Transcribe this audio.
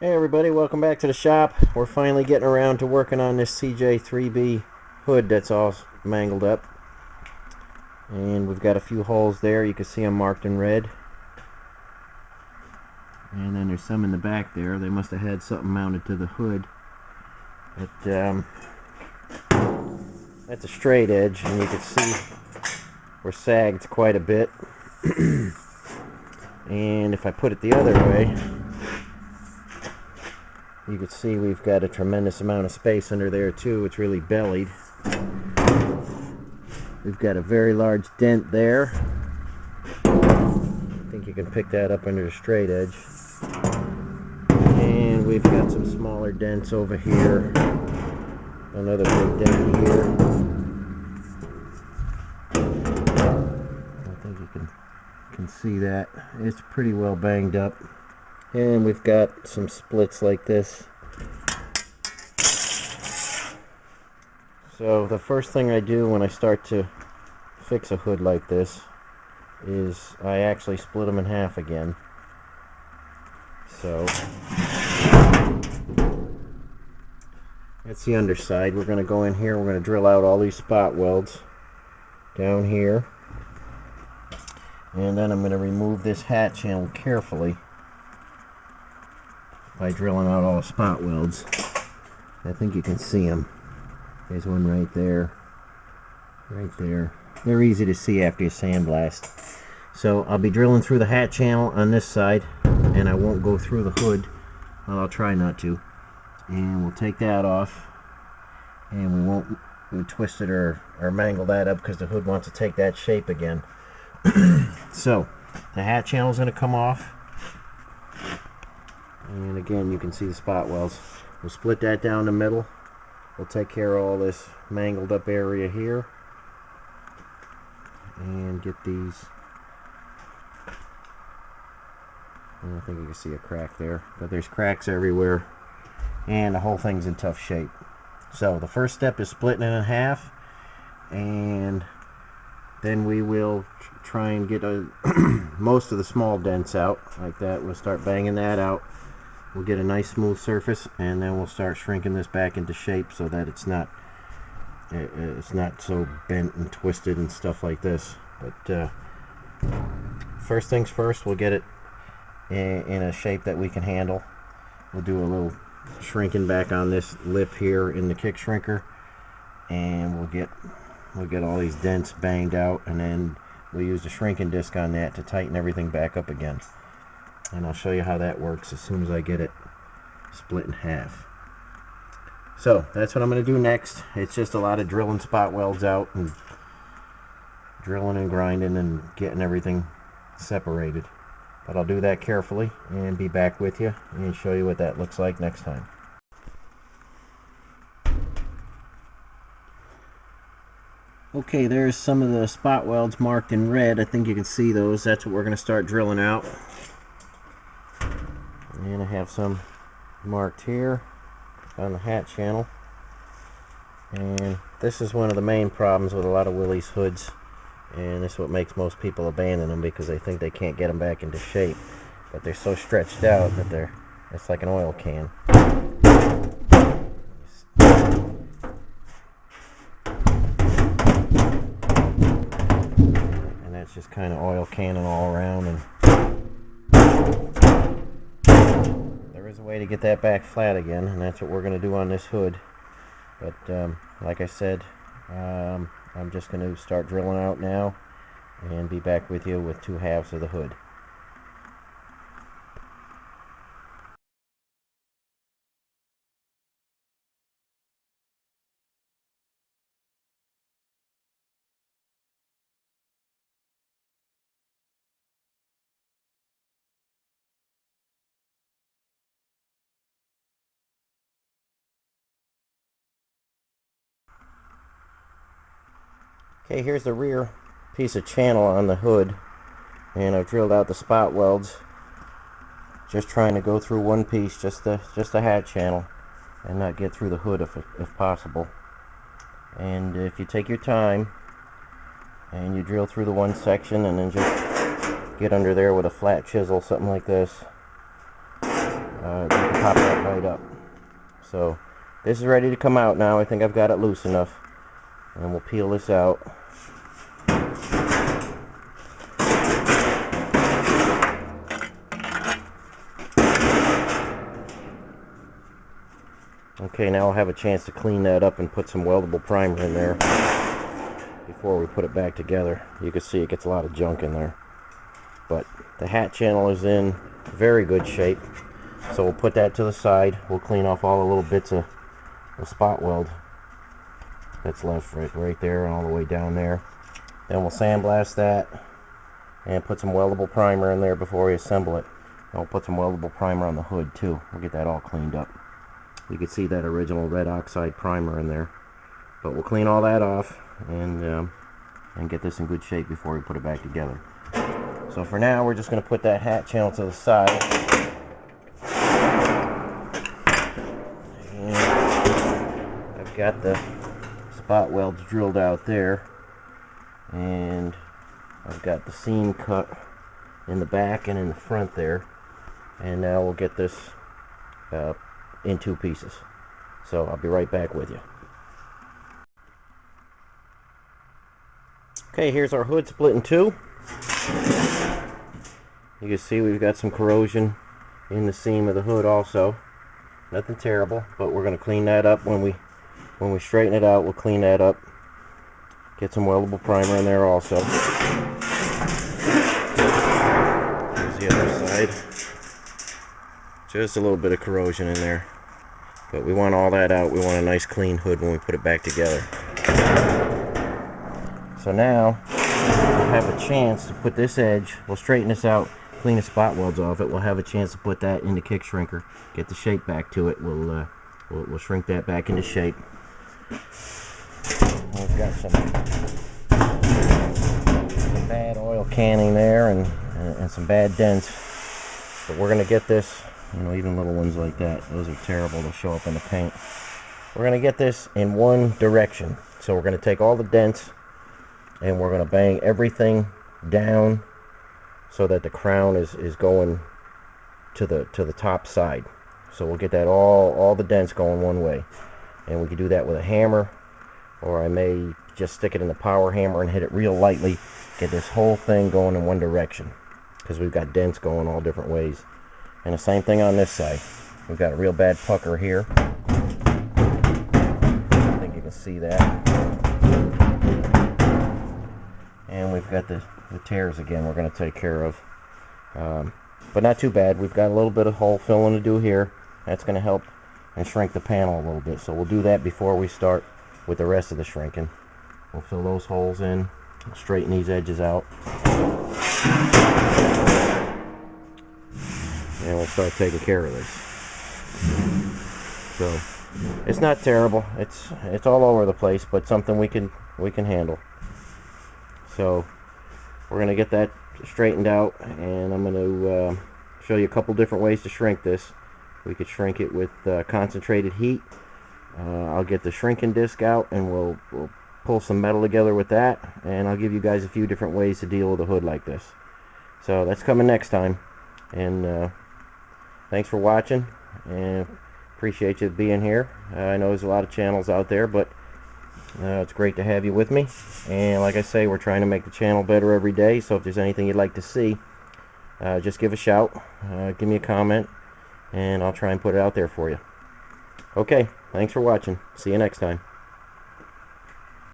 Hey everybody, welcome back to the shop. We're finally getting around to working on this CJ3B hood that's all mangled up. And we've got a few holes there. You can see them marked in red. And then there's some in the back there. They must have had something mounted to the hood. But that's a straight edge, and you can see we're sagged quite a bit. And if I put it the other way, you can see we've got a tremendous amount of space under there too. It's really bellied. We've got a very large dent there. I think you can pick that up under the straight edge. And we've got some smaller dents over here. Another big dent here. I think you can see that. It's pretty well banged up. And we've got some splits like this. So the first thing I do when I start to fix a hood like this is I actually split them in half again. So that's the underside. We're going to go in here, we're going to drill out all these spot welds down here. And then I'm going to remove this hat channel carefully by drilling out all the spot welds. I think you can see them. There's one right there. Right there. They're easy to see after you sandblast. So I'll be drilling through the hat channel on this side, and I won't go through the hood. Well, I'll try not to. And we'll take that off, and we won't twist it or mangle that up because the hood wants to take that shape again. So the hat channel is going to come off. And again, you can see the spot welds. We'll split that down the middle. We'll take care of all this mangled up area here. And get these. And I think you can see a crack there. But there's cracks everywhere. And the whole thing's in tough shape. So the first step is splitting it in half. And then we will try and get most of the small dents out. Like that. We'll start banging that out. We'll get a nice smooth surface, and then we'll start shrinking this back into shape so that it's not so bent and twisted and stuff like this. But first things first, we'll get it in a shape that we can handle. We'll do a little shrinking back on this lip here in the kick shrinker, and we'll get all these dents banged out, and then we'll use the shrinking disc on that to tighten everything back up again. And I'll show you how that works as soon as I get it split in half. So that's what I'm going to do next. It's just a lot of drilling spot welds out and drilling and grinding and getting everything separated. But I'll do that carefully and be back with you and show you what that looks like next time. Okay, there's some of the spot welds marked in red. I think you can see those. That's what we're going to start drilling out. And I have some marked here on the hat channel. And this is one of the main problems with a lot of Willys hoods. And this is what makes most people abandon them, because they think they can't get them back into shape. But they're so stretched out that it's like an oil can. And that's just kind of oil canning all around. And there's a way to get that back flat again, and that's what we're going to do on this hood. But like I said, I'm just going to start drilling out now and be back with you with two halves of the hood. Okay, here's the rear piece of channel on the hood, and I've drilled out the spot welds, just trying to go through one piece, just the hat channel, and not get through the hood if possible. And if you take your time and you drill through the one section and then just get under there with a flat chisel, something like this, you can pop that right up. So this is ready to come out now. I think I've got it loose enough, and we'll peel this out. Okay, now I'll have a chance to clean that up and put some weldable primer in there before we put it back together. You can see it gets a lot of junk in there. But the hat channel is in very good shape. So we'll put that to the side. We'll clean off all the little bits of spot weld that's left right there and all the way down there. Then we'll sandblast that and put some weldable primer in there before we assemble it. And we'll put some weldable primer on the hood too. We'll get that all cleaned up. You can see that original red oxide primer in there. But we'll clean all that off and get this in good shape before we put it back together. So for now, we're just going to put that hat channel to the side. And I've got the spot welds drilled out there. And I've got the seam cut in the back and in the front there. And now we'll get this in 2 pieces. So I'll be right back with you. Okay, here's our hood split in 2. You can see we've got some corrosion in the seam of the hood also. Nothing terrible, but we're going to clean that up when we straighten it out. We'll clean that up. Get some weldable primer in there also. Here's the other side. Just a little bit of corrosion in there. But we want all that out. We want a nice clean hood when we put it back together. So now we'll have a chance to put this edge. We'll straighten this out, clean the spot welds off it. We'll have a chance to put that in the kick shrinker, get the shape back to it. We'll shrink that back into shape. We've got some bad oil canning there and some bad dents. But we're gonna get this. You know, even little ones like that, those are terrible to show up in the paint. We're going to get this in one direction. So we're going to take all the dents and we're going to bang everything down so that the crown is going to the top side. So we'll get that all the dents going one way. And we can do that with a hammer, or I may just stick it in the power hammer and hit it real lightly. Get this whole thing going in one direction, because we've got dents going all different ways. And the same thing on this side. We've got a real bad pucker here. I think you can see that. And we've got the tears again we're going to take care of. But not too bad. We've got a little bit of hole filling to do here. That's going to help and shrink the panel a little bit. So we'll do that before we start with the rest of the shrinking. We'll fill those holes in, straighten these edges out. And we'll start taking care of this. So it's not terrible. It's all over the place, but something we can handle. So we're going to get that straightened out, and I'm going to show you a couple different ways to shrink this. We could shrink it with concentrated heat. I'll get the shrinking disc out, and we'll pull some metal together with that, and I'll give you guys a few different ways to deal with a hood like this. So that's coming next time. And thanks for watching, and appreciate you being here. I know there's a lot of channels out there, but it's great to have you with me. And like I say, we're trying to make the channel better every day, so if there's anything you'd like to see, just give a shout, give me a comment, and I'll try and put it out there for you. Okay, thanks for watching. See you next time.